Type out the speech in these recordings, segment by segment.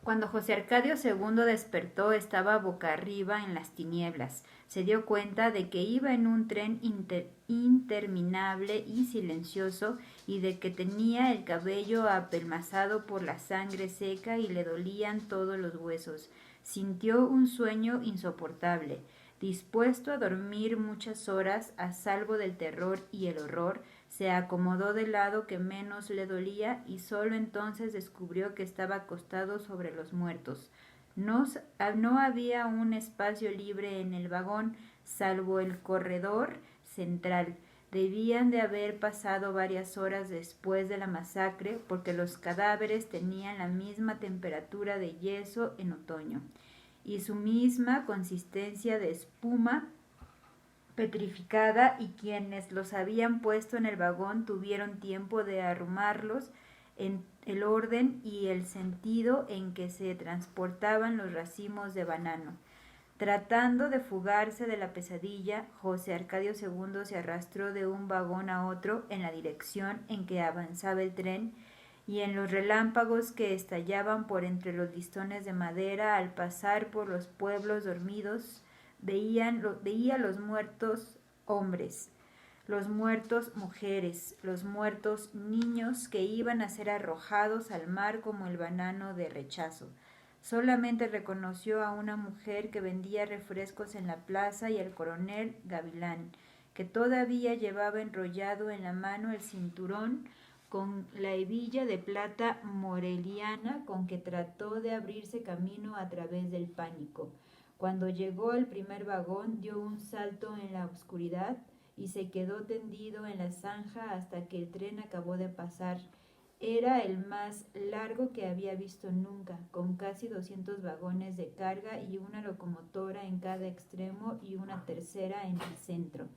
Cuando José Arcadio II despertó estaba boca arriba en las tinieblas. Se dio cuenta de que iba en un tren interminable y silencioso y de que tenía el cabello apelmazado por la sangre seca y le dolían todos los huesos. Sintió un sueño insoportable. Dispuesto a dormir muchas horas a salvo del terror y el horror, se acomodó del lado que menos le dolía y sólo entonces descubrió que estaba acostado sobre los muertos. No había un espacio libre en el vagón, salvo el corredor central. Debían de haber pasado varias horas después de la masacre, porque los cadáveres tenían la misma temperatura de yeso en otoño y su misma consistencia de espuma petrificada, y quienes los habían puesto en el vagón tuvieron tiempo de arrumarlos en el orden y el sentido en que se transportaban los racimos de banano. Tratando de fugarse de la pesadilla, José Arcadio II se arrastró de un vagón a otro en la dirección en que avanzaba el tren, y en los relámpagos que estallaban por entre los listones de madera al pasar por los pueblos dormidos, veía los muertos hombres, los muertos mujeres, los muertos niños que iban a ser arrojados al mar como el banano de rechazo. Solamente reconoció a una mujer que vendía refrescos en la plaza y al coronel Gavilán, que todavía llevaba enrollado en la mano el cinturón con la hebilla de plata moreliana con que trató de abrirse camino a través del pánico. Cuando llegó al primer vagón, dio un salto en la oscuridad y se quedó tendido en la zanja hasta que el tren acabó de pasar. Era el más largo que había visto nunca, con casi 200 vagones de carga y una locomotora en cada extremo y una tercera en el centro.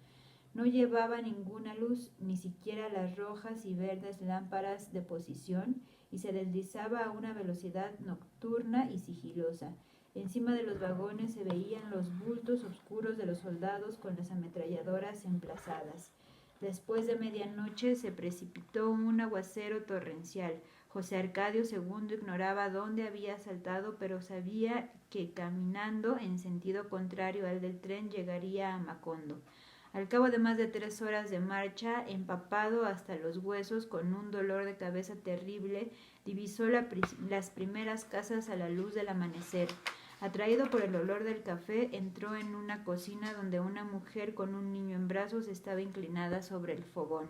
No llevaba ninguna luz, ni siquiera las rojas y verdes lámparas de posición, y se deslizaba a una velocidad nocturna y sigilosa. Encima de los vagones se veían los bultos oscuros de los soldados con las ametralladoras emplazadas. Después de medianoche se precipitó un aguacero torrencial. José Arcadio II ignoraba dónde había saltado, pero sabía que caminando en sentido contrario al del tren llegaría a Macondo. Al cabo de más de 3 horas de marcha, empapado hasta los huesos, con un dolor de cabeza terrible, divisó las primeras casas a la luz del amanecer. Atraído por el olor del café, entró en una cocina donde una mujer con un niño en brazos estaba inclinada sobre el fogón.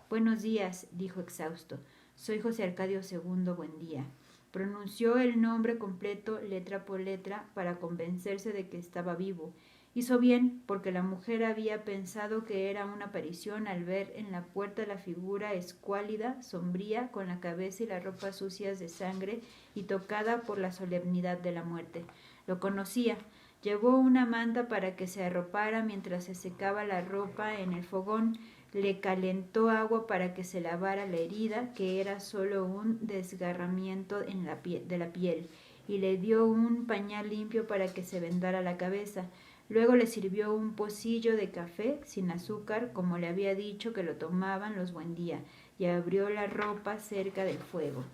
«Buenos días», dijo exhausto. «Soy José Arcadio II, buen día». Pronunció el nombre completo letra por letra para convencerse de que estaba vivo. Hizo bien, porque la mujer había pensado que era una aparición al ver en la puerta la figura escuálida, sombría, con la cabeza y las ropas sucias de sangre y tocada por la solemnidad de la muerte. Lo conocía. Llevó una manta para que se arropara mientras se secaba la ropa en el fogón. Le calentó agua para que se lavara la herida, que era solo un desgarramiento de la piel, y le dio un pañal limpio para que se vendara la cabeza. Luego le sirvió un pocillo de café sin azúcar, como le había dicho que lo tomaban los Buendía, y abrió la ropa cerca del fuego.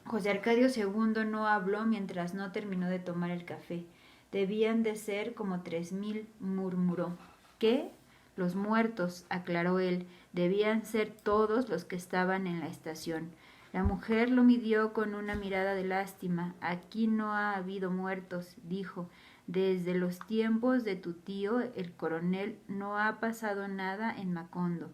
José Arcadio II no habló mientras no terminó de tomar el café. «Debían de ser como 3000», murmuró. «¿Qué?» «Los muertos», aclaró él. «Debían ser todos los que estaban en la estación». La mujer lo midió con una mirada de lástima. «Aquí no ha habido muertos», dijo. «Desde los tiempos de tu tío, el coronel, no ha pasado nada en Macondo».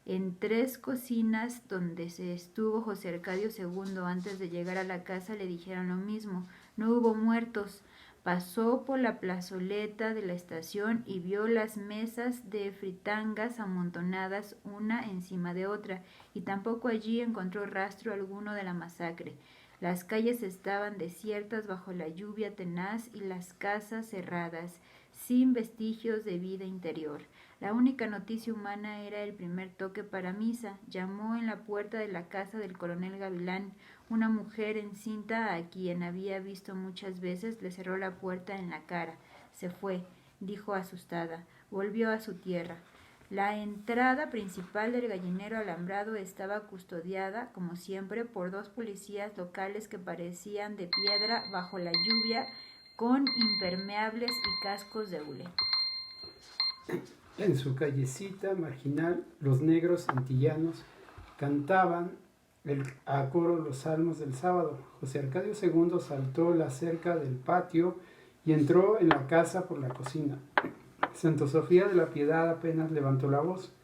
En 3 cocinas donde se estuvo José Arcadio II antes de llegar a la casa le dijeron lo mismo. No hubo muertos. Pasó por la plazoleta de la estación y vio las mesas de fritangas amontonadas una encima de otra, y tampoco allí encontró rastro alguno de la masacre. Las calles estaban desiertas bajo la lluvia tenaz y las casas cerradas, sin vestigios de vida interior. La única noticia humana era el primer toque para misa. Llamó en la puerta de la casa del coronel Gavilán. Una mujer encinta, a quien había visto muchas veces, le cerró la puerta en la cara. «Se fue», dijo asustada. «Volvió a su tierra». La entrada principal del gallinero alambrado estaba custodiada, como siempre, por 2 policías locales que parecían de piedra bajo la lluvia, con impermeables y cascos de hule. En su callecita marginal, los negros antillanos cantaban a coro los salmos del sábado. José Arcadio II saltó la cerca del patio y entró en la casa por la cocina. Santa Sofía de la Piedad apenas levantó la voz.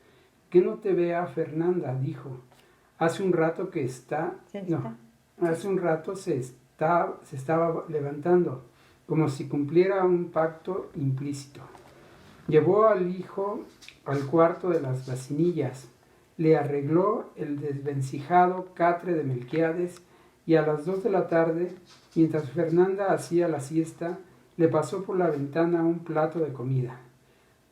«¿Que no te vea Fernanda?», dijo. Hace un rato se estaba levantando, como si cumpliera un pacto implícito. Llevó al hijo al cuarto de las vacinillas, le arregló el desvencijado catre de Melquiades y a las 2 de la tarde, mientras Fernanda hacía la siesta, le pasó por la ventana un plato de comida.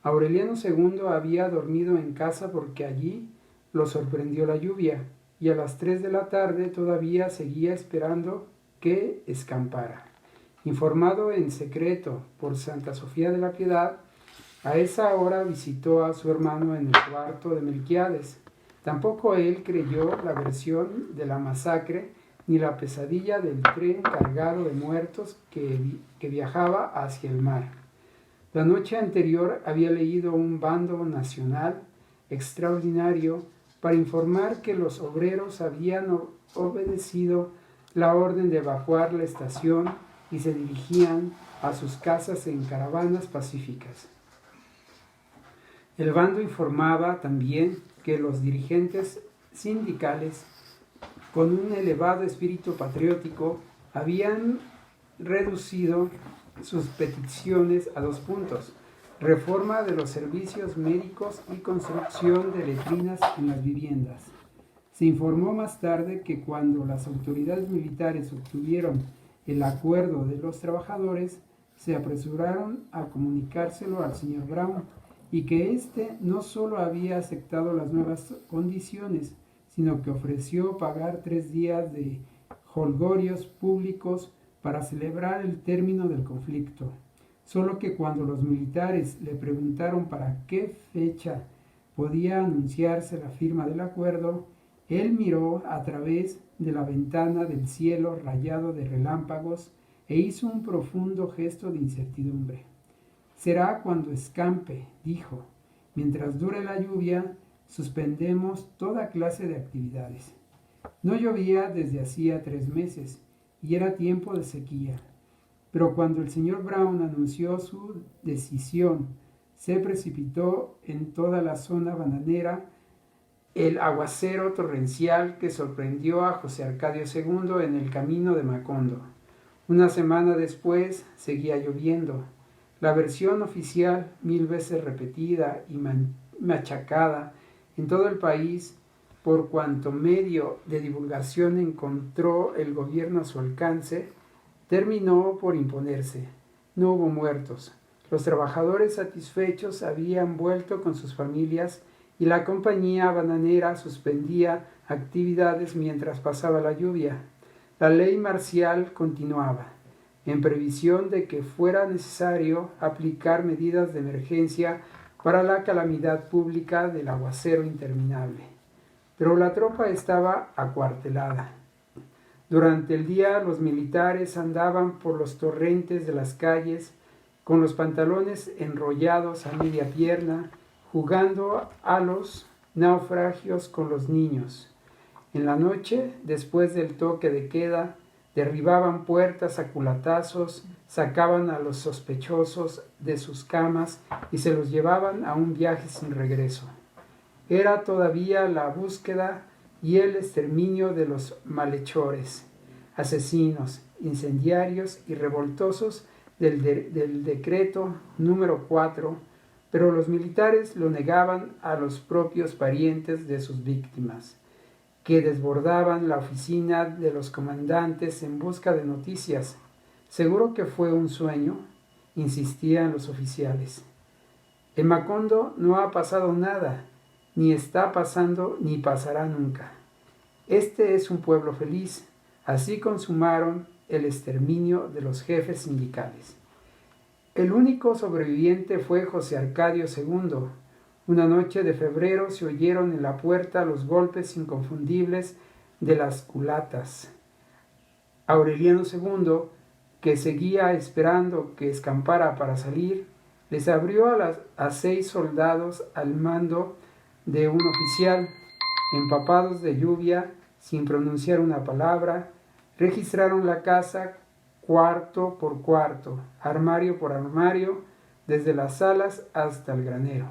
Aureliano II había dormido en casa porque allí lo sorprendió la lluvia y a las 3 de la tarde todavía seguía esperando que escampara. Informado en secreto por Santa Sofía de la Piedad, a esa hora visitó a su hermano en el cuarto de Melquiades. Tampoco él creyó la versión de la masacre ni la pesadilla del tren cargado de muertos que viajaba hacia el mar. La noche anterior había leído un bando nacional extraordinario para informar que los obreros habían obedecido la orden de evacuar la estación y se dirigían a sus casas en caravanas pacíficas. El bando informaba también que los dirigentes sindicales, con un elevado espíritu patriótico, habían reducido sus peticiones a 2 puntos: reforma de los servicios médicos y construcción de letrinas en las viviendas. Se informó más tarde que cuando las autoridades militares obtuvieron el acuerdo de los trabajadores, se apresuraron a comunicárselo al señor Brown, y que éste no solo había aceptado las nuevas condiciones, sino que ofreció pagar 3 días de jolgorios públicos para celebrar el término del conflicto. Solo que cuando los militares le preguntaron para qué fecha podía anunciarse la firma del acuerdo, él miró a través de la ventana del cielo rayado de relámpagos e hizo un profundo gesto de incertidumbre. «Será cuando escampe», dijo. «Mientras dure la lluvia, suspendemos toda clase de actividades». No llovía desde hacía 3 meses y era tiempo de sequía. Pero cuando el señor Brown anunció su decisión, se precipitó en toda la zona bananera el aguacero torrencial que sorprendió a José Arcadio II en el camino de Macondo. Una semana después seguía lloviendo. La versión oficial, 1000 veces repetida y machacada en todo el país, por cuanto medio de divulgación encontró el gobierno a su alcance, terminó por imponerse. No hubo muertos. Los trabajadores satisfechos habían vuelto con sus familias y la compañía bananera suspendía actividades mientras pasaba la lluvia. La ley marcial continuaba, en previsión de que fuera necesario aplicar medidas de emergencia para la calamidad pública del aguacero interminable. Pero la tropa estaba acuartelada. Durante el día los militares andaban por los torrentes de las calles con los pantalones enrollados a media pierna, jugando a los naufragios con los niños. En la noche, después del toque de queda, derribaban puertas a culatazos, sacaban a los sospechosos de sus camas y se los llevaban a un viaje sin regreso. Era todavía la búsqueda y el exterminio de los malhechores, asesinos, incendiarios y revoltosos del decreto número 4, pero los militares lo negaban a los propios parientes de sus víctimas, que desbordaban la oficina de los comandantes en busca de noticias. «Seguro que fue un sueño», insistían los oficiales. «En Macondo no ha pasado nada, ni está pasando ni pasará nunca. Este es un pueblo feliz». Así consumaron el exterminio de los jefes sindicales. El único sobreviviente fue José Arcadio II, Una noche de febrero se oyeron en la puerta los golpes inconfundibles de las culatas. Aureliano II, que seguía esperando que escampara para salir, les abrió a 6 soldados al mando de un oficial, empapados de lluvia, sin pronunciar una palabra. Registraron la casa cuarto por cuarto, armario por armario, desde las salas hasta el granero.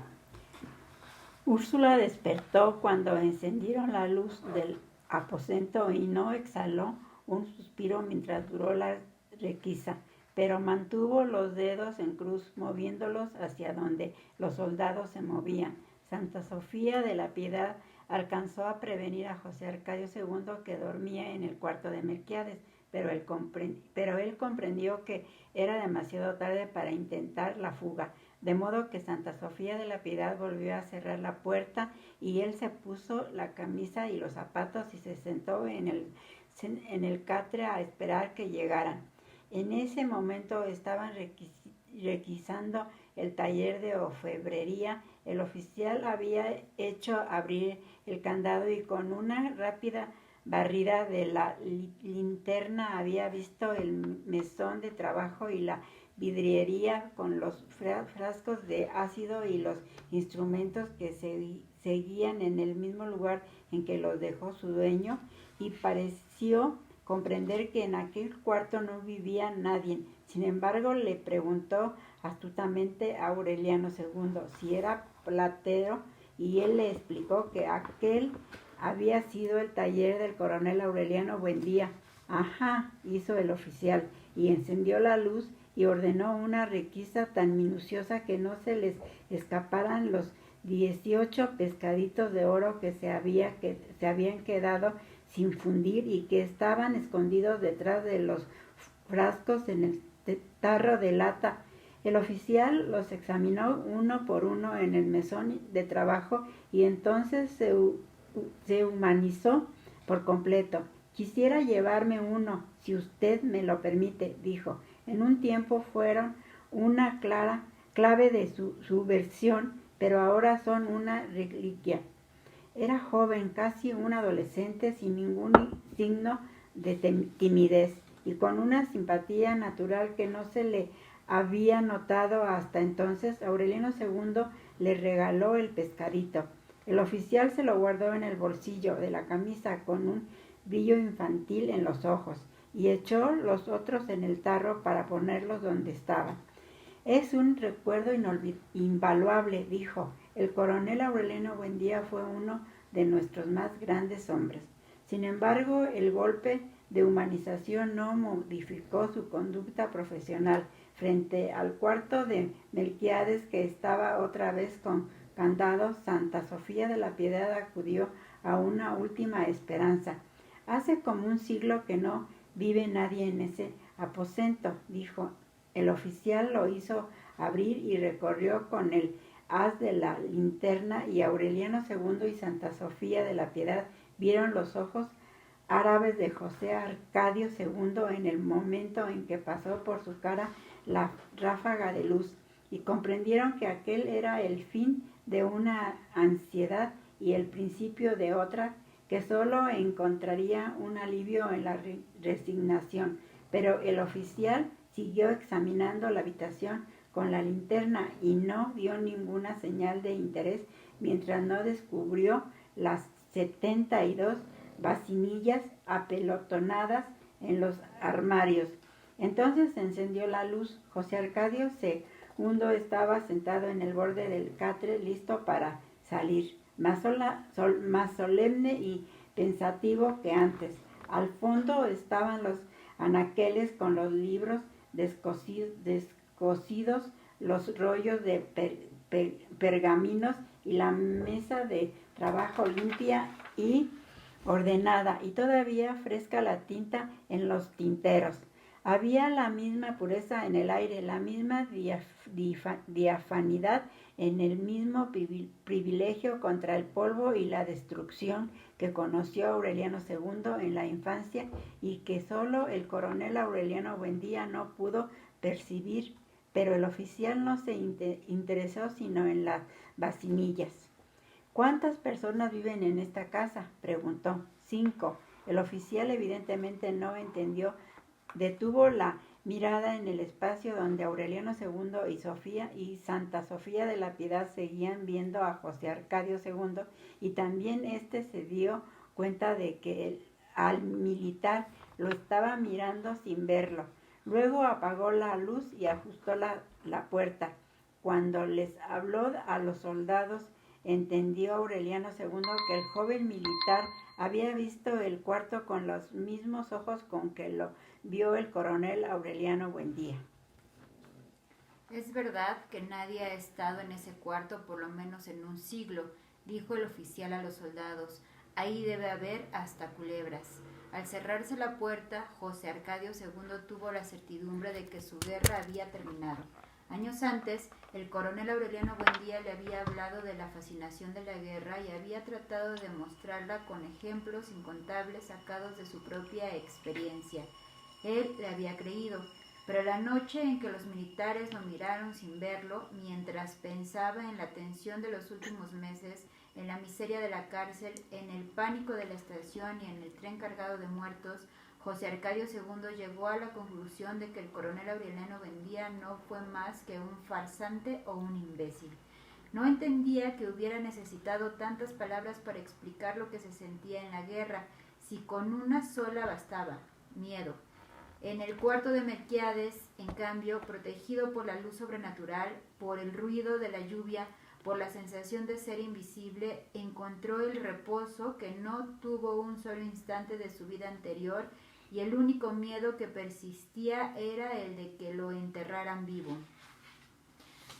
Úrsula despertó cuando encendieron la luz del aposento y no exhaló un suspiro mientras duró la requisa, pero mantuvo los dedos en cruz, moviéndolos hacia donde los soldados se movían. Santa Sofía de la Piedad alcanzó a prevenir a José Arcadio II, que dormía en el cuarto de Melquiades, pero él comprendió que era demasiado tarde para intentar la fuga, de modo que Santa Sofía de la Piedad volvió a cerrar la puerta y él se puso la camisa y los zapatos y se sentó en el catre a esperar que llegaran. En ese momento estaban requisando el taller de orfebrería. El oficial había hecho abrir el candado y con una rápida barrida de la linterna había visto el mesón de trabajo y la vidriería con los frascos de ácido y los instrumentos que seguían en el mismo lugar en que los dejó su dueño, y pareció comprender que en aquel cuarto no vivía nadie. Sin embargo, le preguntó astutamente a Aureliano II si era platero, y él le explicó que aquel había sido el taller del coronel Aureliano Buendía. Ajá, hizo el oficial, y encendió la luz y ordenó una requisa tan minuciosa que no se les escaparan los 18 pescaditos de oro que se habían quedado sin fundir y que estaban escondidos detrás de los frascos en el tarro de lata. El oficial los examinó uno por uno en el mesón de trabajo y entonces se humanizó por completo. Quisiera llevarme uno, si usted me lo permite, dijo. En un tiempo fueron una clave de su versión, pero ahora son una reliquia. Era joven, casi un adolescente, sin ningún signo de timidez y con una simpatía natural que no se le había notado hasta entonces. Aureliano II le regaló el pescadito. El oficial se lo guardó en el bolsillo de la camisa con un brillo infantil en los ojos y echó los otros en el tarro para ponerlos donde estaban. Es un recuerdo invaluable, dijo. El coronel Aureliano Buendía fue uno de nuestros más grandes hombres. Sin embargo, el golpe de humanización no modificó su conducta profesional. Frente al cuarto de Melquiades, que estaba otra vez con candado, Santa Sofía de la Piedad acudió a una última esperanza. Hace como un siglo que no vive nadie en ese aposento, dijo. El oficial lo hizo abrir y recorrió con el haz de la linterna, y Aureliano II y Santa Sofía de la Piedad vieron los ojos árabes de José Arcadio II en el momento en que pasó por su cara la ráfaga de luz, y comprendieron que aquel era el fin de una ansiedad y el principio de otra, que solo encontraría un alivio en la resignación. Pero el oficial siguió examinando la habitación con la linterna y no dio ninguna señal de interés mientras no descubrió las 72 vasinillas apelotonadas en los armarios. Entonces se encendió la luz. José Arcadio II estaba sentado en el borde del catre, listo para salir, más solemne y pensativo que antes. Al fondo estaban los anaqueles con los libros descosidos, los rollos de pergaminos y la mesa de trabajo limpia y ordenada, y todavía fresca la tinta en los tinteros. Había la misma pureza en el aire, la misma diafanidad, en el mismo privilegio contra el polvo y la destrucción que conoció Aureliano II en la infancia y que solo el coronel Aureliano Buendía no pudo percibir pero el oficial no se interesó sino en las vacinillas. ¿Cuántas personas viven en esta casa?, preguntó. 5. El oficial evidentemente no entendió. Detuvo la mirada en el espacio donde Aureliano II y Santa Sofía de la Piedad seguían viendo a José Arcadio II, y también éste se dio cuenta de que al militar lo estaba mirando sin verlo. Luego apagó la luz y ajustó la puerta. Cuando les habló a los soldados, entendió Aureliano II que el joven militar había visto el cuarto con los mismos ojos con que lo vio el coronel Aureliano Buendía. Es verdad que nadie ha estado en ese cuarto por lo menos en un siglo, dijo el oficial a los soldados. Ahí debe haber hasta culebras. Al cerrarse la puerta, José Arcadio II tuvo la certidumbre de que su guerra había terminado. Años antes, el coronel Aureliano Buendía le había hablado de la fascinación de la guerra y había tratado de demostrarla con ejemplos incontables sacados de su propia experiencia. Él le había creído, pero la noche en que los militares lo miraron sin verlo, mientras pensaba en la tensión de los últimos meses, en la miseria de la cárcel, en el pánico de la estación y en el tren cargado de muertos, José Arcadio II llegó a la conclusión de que el coronel Aureliano Buendía no fue más que un farsante o un imbécil. No entendía que hubiera necesitado tantas palabras para explicar lo que se sentía en la guerra, si con una sola bastaba: miedo. En el cuarto de Melquiades, en cambio, protegido por la luz sobrenatural, por el ruido de la lluvia, por la sensación de ser invisible, encontró el reposo que no tuvo un solo instante de su vida anterior, y el único miedo que persistía era el de que lo enterraran vivo.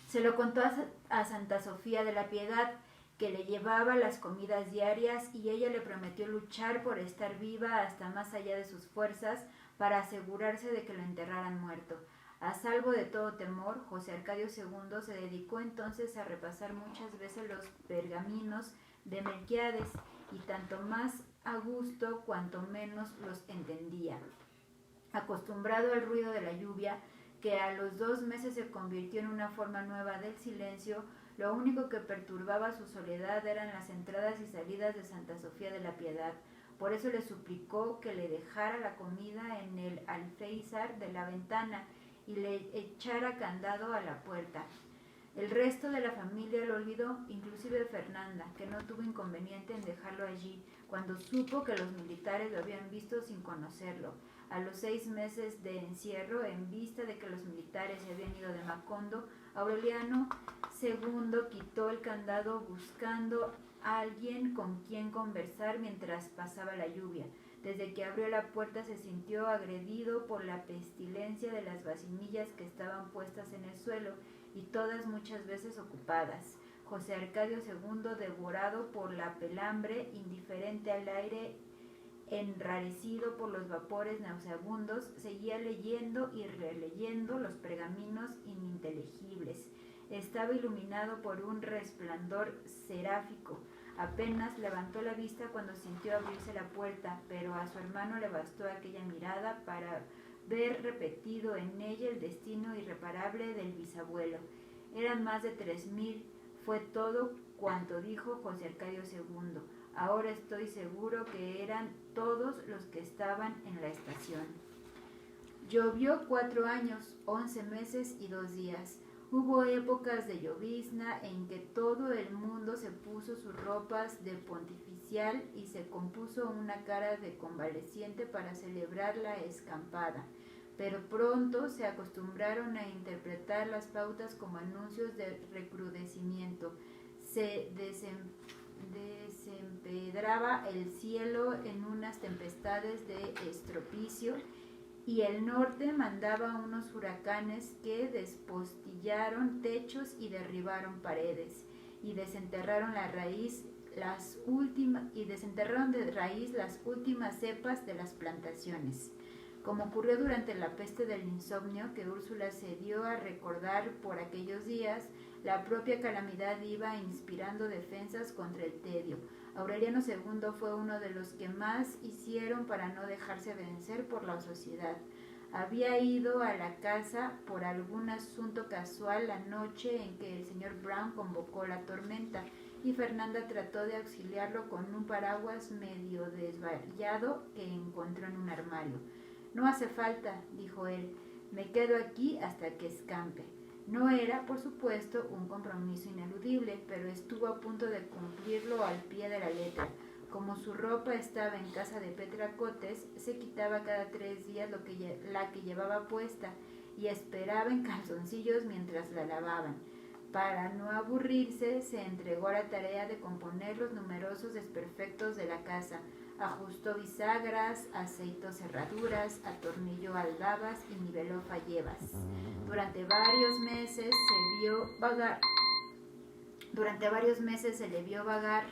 Se lo contó a Santa Sofía de la Piedad, que le llevaba las comidas diarias, y ella le prometió luchar por estar viva hasta más allá de sus fuerzas para asegurarse de que lo enterraran muerto. A salvo de todo temor, José Arcadio II se dedicó entonces a repasar muchas veces los pergaminos de Melquiades, y tanto más a gusto cuanto menos los entendía. Acostumbrado al ruido de la lluvia, que a los 2 meses se convirtió en una forma nueva del silencio, lo único que perturbaba su soledad eran las entradas y salidas de Santa Sofía de la Piedad. Por eso le suplicó que le dejara la comida en el alféizar de la ventana y le echara candado a la puerta. El resto de la familia lo olvidó, inclusive Fernanda, que no tuvo inconveniente en dejarlo allí, cuando supo que los militares lo habían visto sin conocerlo. A los 6 meses de encierro, en vista de que los militares se habían ido de Macondo, Aureliano II quitó el candado buscando a alguien con quien conversar mientras pasaba la lluvia. Desde que abrió la puerta se sintió agredido por la pestilencia de las vacinillas que estaban puestas en el suelo y todas muchas veces ocupadas. José Arcadio II, devorado por la pelambre, indiferente al aire, enrarecido por los vapores nauseabundos, seguía leyendo y releyendo los pergaminos ininteligibles. Estaba iluminado por un resplandor seráfico. Apenas levantó la vista cuando sintió abrirse la puerta, pero a su hermano le bastó aquella mirada para ver repetido en ella el destino irreparable del bisabuelo. Eran más de 3000, fue todo cuanto dijo José Arcadio II. Ahora estoy seguro que eran todos los que estaban en la estación. Llovió 4 años, 11 meses y 2 días. Hubo épocas de llovizna en que todo el mundo se puso sus ropas de pontificial y se compuso una cara de convaleciente para celebrar la escampada, pero pronto se acostumbraron a interpretar las pautas como anuncios de recrudecimiento. Se desempedraba el cielo en unas tempestades de estropicio, y el norte mandaba unos huracanes que despostillaron techos y derribaron paredes, y desenterraron de raíz las últimas cepas de las plantaciones. Como ocurrió durante la peste del insomnio, que Úrsula se dio a recordar por aquellos días, la propia calamidad iba inspirando defensas contra el tedio. Aureliano II fue uno de los que más hicieron para no dejarse vencer por la sociedad. Había ido a la casa por algún asunto casual la noche en que el señor Brown convocó la tormenta, y Fernanda trató de auxiliarlo con un paraguas medio desvariado que encontró en un armario. «No hace falta», dijo él, «me quedo aquí hasta que escampe». No era, por supuesto, un compromiso ineludible, pero estuvo a punto de cumplirlo al pie de la letra. Como su ropa estaba en casa de Petra Cotes, se quitaba cada 3 días la que llevaba puesta y esperaba en calzoncillos mientras la lavaban. Para no aburrirse, se entregó a la tarea de componer los numerosos desperfectos de la casa. Ajustó bisagras, aceitó cerraduras, atornilló aldabas y niveló fallebas. Durante varios meses se le vio vagar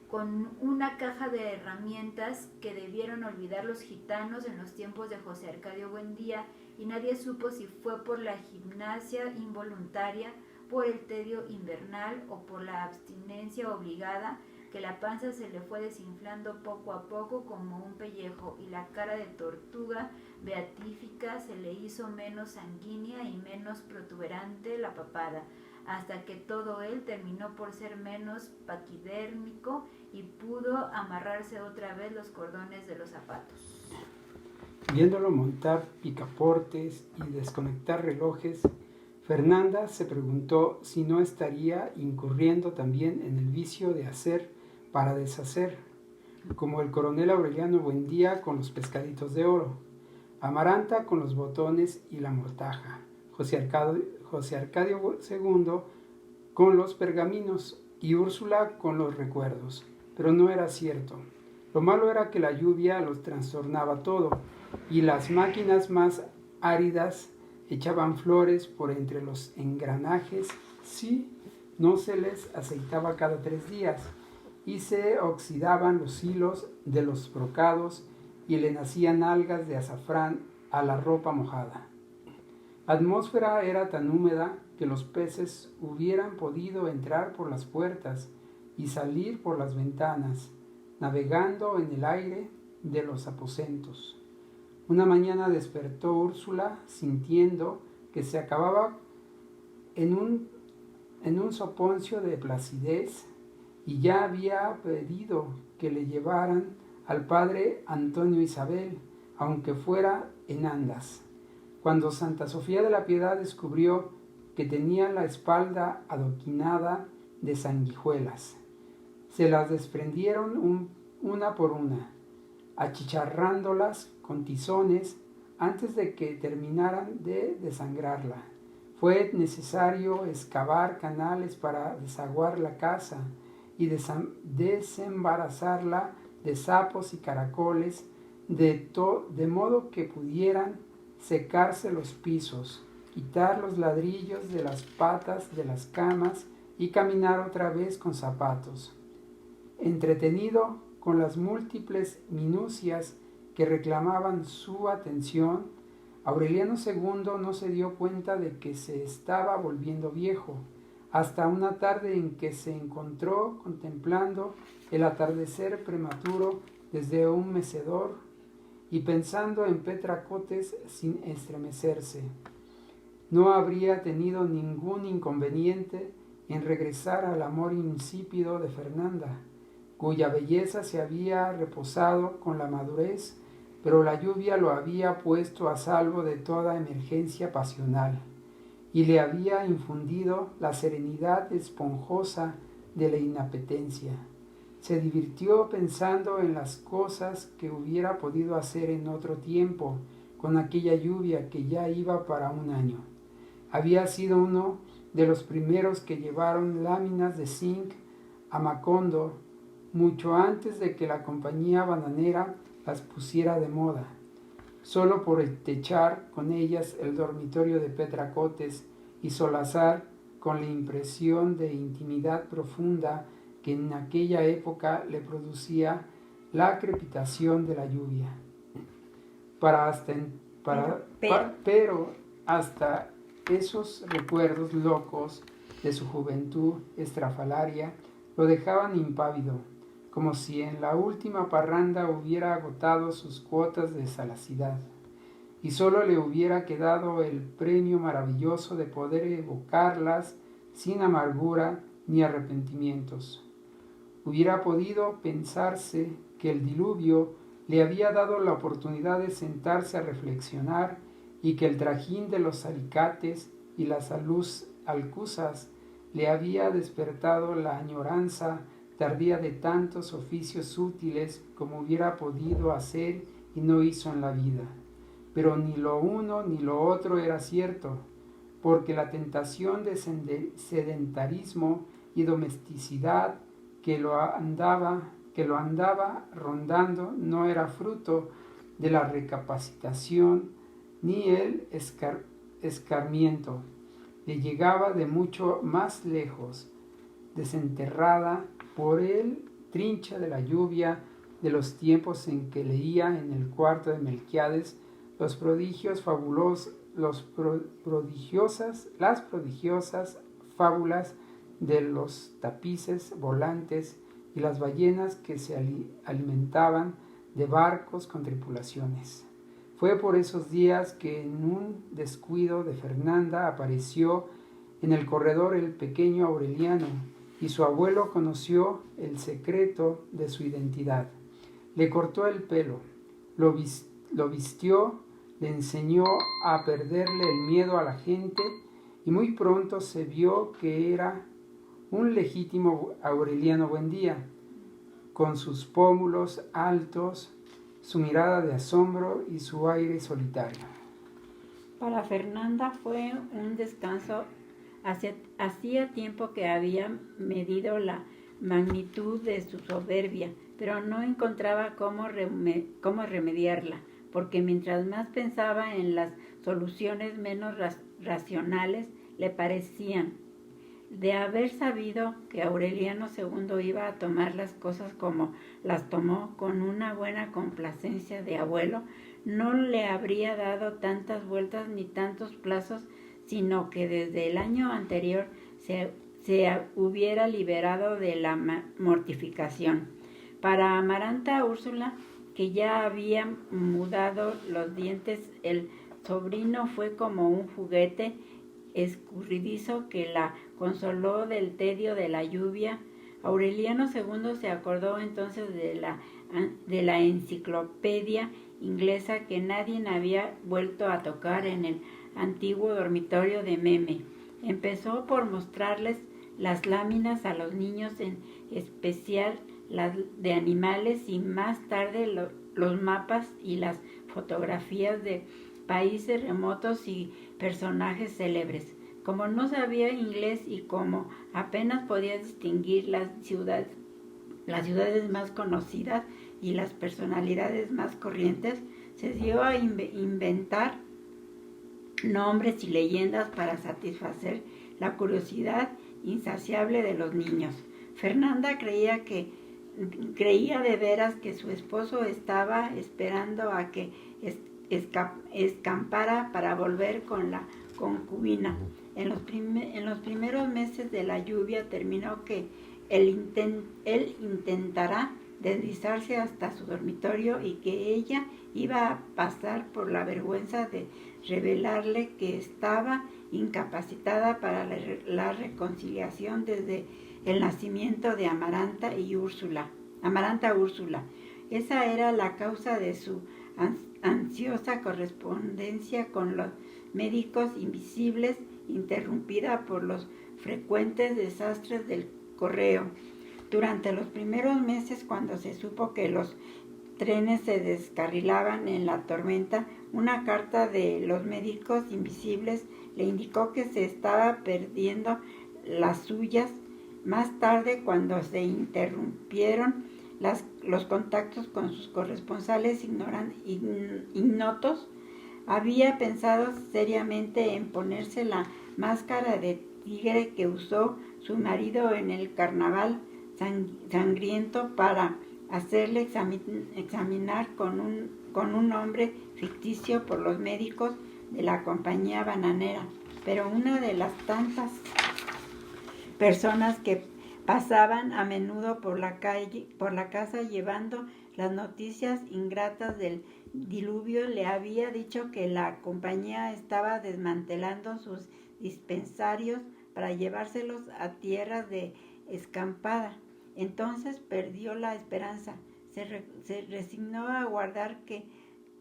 con una caja de herramientas que debieron olvidar los gitanos en los tiempos de José Arcadio Buendía, y nadie supo si fue por la gimnasia involuntaria, por el tedio invernal o por la abstinencia obligada, que la panza se le fue desinflando poco a poco como un pellejo, y la cara de tortuga beatífica se le hizo menos sanguínea y menos protuberante la papada, hasta que todo él terminó por ser menos paquidérmico y pudo amarrarse otra vez los cordones de los zapatos. Viéndolo montar picaportes y desconectar relojes, Fernanda se preguntó si no estaría incurriendo también en el vicio de hacer para deshacer, como el coronel Aureliano Buendía con los pescaditos de oro, Amaranta con los botones y la mortaja, José Arcadio II con los pergaminos y Úrsula con los recuerdos. Pero no era cierto. Lo malo era que la lluvia los trastornaba todo, y las máquinas más áridas echaban flores por entre los engranajes si no se les aceitaba cada 3 días, y se oxidaban los hilos de los brocados y le nacían algas de azafrán a la ropa mojada. La atmósfera era tan húmeda que los peces hubieran podido entrar por las puertas y salir por las ventanas, navegando en el aire de los aposentos. Una mañana despertó Úrsula sintiendo que se acababa en un soponcio de placidez, y ya había pedido que le llevaran al padre Antonio Isabel, aunque fuera en andas. Cuando Santa Sofía de la Piedad descubrió que tenía la espalda adoquinada de sanguijuelas, se las desprendieron una por una, achicharrándolas con tizones antes de que terminaran de desangrarla. Fue necesario excavar canales para desaguar la casa y desembarazarla de sapos y caracoles, de modo que pudieran secarse los pisos, quitar los ladrillos de las patas de las camas y caminar otra vez con zapatos. Entretenido con las múltiples minucias que reclamaban su atención, Aureliano II no se dio cuenta de que se estaba volviendo viejo, hasta una tarde en que se encontró contemplando el atardecer prematuro desde un mecedor y pensando en Petra Cotes sin estremecerse. No habría tenido ningún inconveniente en regresar al amor insípido de Fernanda, cuya belleza se había reposado con la madurez, pero la lluvia lo había puesto a salvo de toda emergencia pasional y le había infundido la serenidad esponjosa de la inapetencia. Se divirtió pensando en las cosas que hubiera podido hacer en otro tiempo con aquella lluvia que ya iba para 1 año. Había sido uno de los primeros que llevaron láminas de zinc a Macondo, mucho antes de que la compañía bananera las pusiera de moda, solo por techar con ellas el dormitorio de Petra Cotes y solazar con la impresión de intimidad profunda que en aquella época le producía la crepitación de la lluvia. Pero hasta esos recuerdos locos de su juventud estrafalaria lo dejaban impávido, como si en la última parranda hubiera agotado sus cuotas de salacidad. y solo le hubiera quedado el premio maravilloso de poder evocarlas sin amargura ni arrepentimientos. Hubiera podido pensarse que el diluvio le había dado la oportunidad de sentarse a reflexionar y que el trajín de los alicates y las alcuzas le había despertado la añoranza tardía de tantos oficios útiles como hubiera podido hacer y no hizo en la vida. Pero ni lo uno ni lo otro era cierto, porque la tentación de sedentarismo y domesticidad que lo andaba rondando no era fruto de la recapacitación ni el escarmiento. Le llegaba de mucho más lejos, desenterrada por el trincha de la lluvia de los tiempos en que leía en el cuarto de Melquiades las prodigiosas fábulas de los tapices volantes y las ballenas que se alimentaban de barcos con tripulaciones. Fue por esos días que en un descuido de Fernanda apareció en el corredor el pequeño Aureliano y su abuelo conoció el secreto de su identidad. Le cortó el pelo, lo vistió, le enseñó a perderle el miedo a la gente y muy pronto se vio que era un legítimo Aureliano Buendía, con sus pómulos altos, su mirada de asombro y su aire solitario. Para Fernanda fue un descanso. Hacía tiempo que había medido la magnitud de su soberbia, pero no encontraba cómo remediarla, porque mientras más pensaba en las soluciones menos racionales le parecían. De haber sabido que Aureliano II iba a tomar las cosas como las tomó, con una buena complacencia de abuelo, no le habría dado tantas vueltas ni tantos plazos, sino que desde el año anterior se hubiera liberado de la mortificación. Para Amaranta Úrsula, que ya había mudado los dientes, el sobrino fue como un juguete escurridizo que la consoló del tedio de la lluvia. Aureliano II se acordó entonces de la enciclopedia inglesa que nadie había vuelto a tocar en el antiguo dormitorio de Meme. Empezó por mostrarles las láminas a los niños, en especial las de animales, y más tarde los mapas y las fotografías de países remotos y personajes célebres. Como no sabía inglés y como apenas podía distinguir las ciudades más conocidas y las personalidades más corrientes, se dio a inventar nombres y leyendas para satisfacer la curiosidad insaciable de los niños. Fernanda creía de veras que su esposo estaba esperando a que escampara para volver con la concubina. En los primeros meses de la lluvia terminó que él intentará deslizarse hasta su dormitorio y que ella iba a pasar por la vergüenza de revelarle que estaba incapacitada para la reconciliación desde el nacimiento de Amaranta Úrsula. Esa era la causa de su ansiosa correspondencia con los médicos invisibles, interrumpida por los frecuentes desastres del correo. Durante los primeros meses, cuando se supo que los trenes se descarrilaban en la tormenta, una carta de los médicos invisibles le indicó que se estaba perdiendo las suyas. Más tarde, cuando se interrumpieron los contactos con sus corresponsales ignotos, había pensado seriamente en ponerse la máscara de tigre que usó su marido en el carnaval sangriento para hacerle examinar con un nombre ficticio por los médicos de la compañía bananera. Pero una de las tantas personas que pasaban a menudo por la casa llevando las noticias ingratas del diluvio le había dicho que la compañía estaba desmantelando sus dispensarios para llevárselos a tierras de escampada. Entonces perdió la esperanza. Se resignó a aguardar que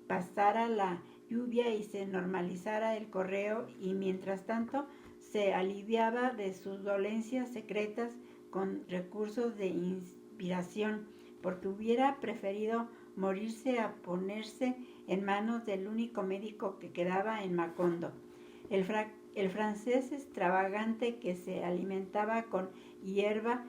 pasara la lluvia y se normalizara el correo, y mientras tanto se aliviaba de sus dolencias secretas con recursos de inspiración, porque hubiera preferido morirse a ponerse en manos del único médico que quedaba en Macondo. El francés extravagante que se alimentaba con hierba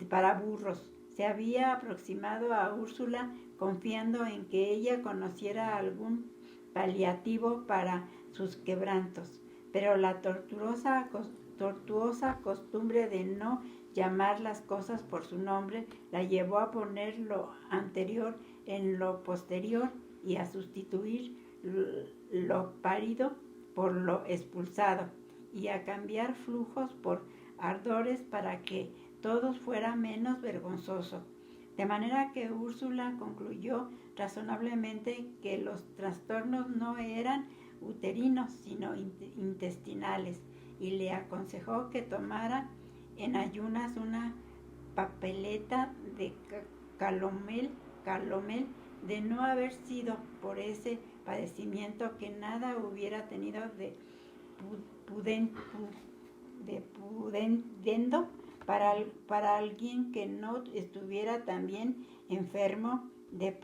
para burros se había aproximado a Úrsula confiando en que ella conociera algún paliativo para sus quebrantos, pero la tortuosa costumbre de no llamar las cosas por su nombre la llevó a poner lo anterior en lo posterior y a sustituir lo parido por lo expulsado, y a cambiar flujos por ardores para que todo fuera menos vergonzoso. De manera que Úrsula concluyó razonablemente que los trastornos no eran uterinos, sino intestinales, y le aconsejó que tomara en ayunas una papeleta de calomel, de no haber sido por ese padecimiento que nada hubiera tenido de pudendo para alguien que no estuviera también enfermo de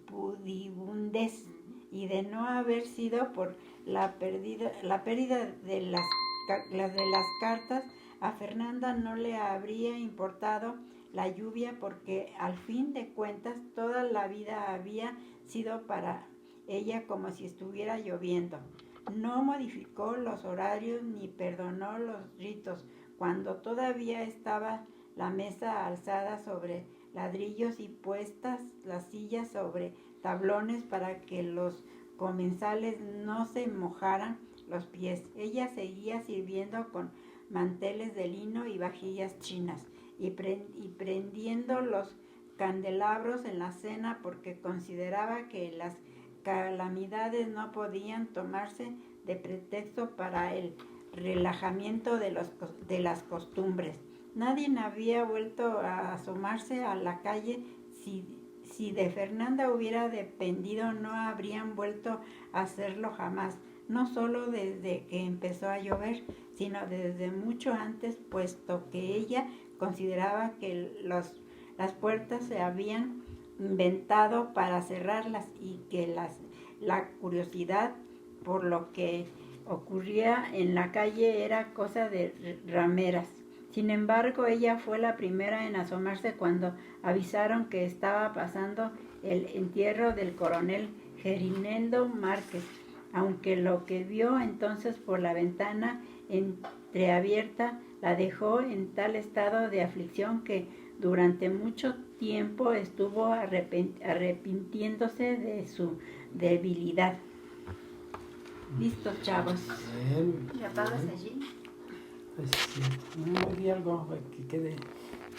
pudibundez, y de no haber sido por la pérdida de las cartas. A Fernanda no le habría importado la lluvia, porque al fin de cuentas toda la vida había sido para ella como si estuviera lloviendo. No modificó los horarios ni perdonó los ritos cuando todavía estaba la mesa alzada sobre ladrillos y puestas las sillas sobre tablones para que los comensales no se mojaran los pies. Ella seguía sirviendo con manteles de lino y vajillas chinas, y prendiendo los candelabros en la cena, porque consideraba que las calamidades no podían tomarse de pretexto para el relajamiento de las costumbres. Nadie había vuelto a asomarse a la calle. Si de Fernanda hubiera dependido, no habrían vuelto a hacerlo jamás, no solo desde que empezó a llover, sino desde mucho antes, puesto que ella consideraba que las puertas se habían inventado para cerrarlas, y que la curiosidad por lo que ocurría en la calle era cosa de rameras. Sin embargo, ella fue la primera en asomarse cuando avisaron que estaba pasando el entierro del coronel Gerineldo Márquez, aunque lo que vio entonces por la ventana entreabierta la dejó en tal estado de aflicción que durante mucho tiempo estuvo arrepintiéndose de su debilidad. Listos, chavos. ¿Le apagas allí? Pues sí, no vi algo que quede.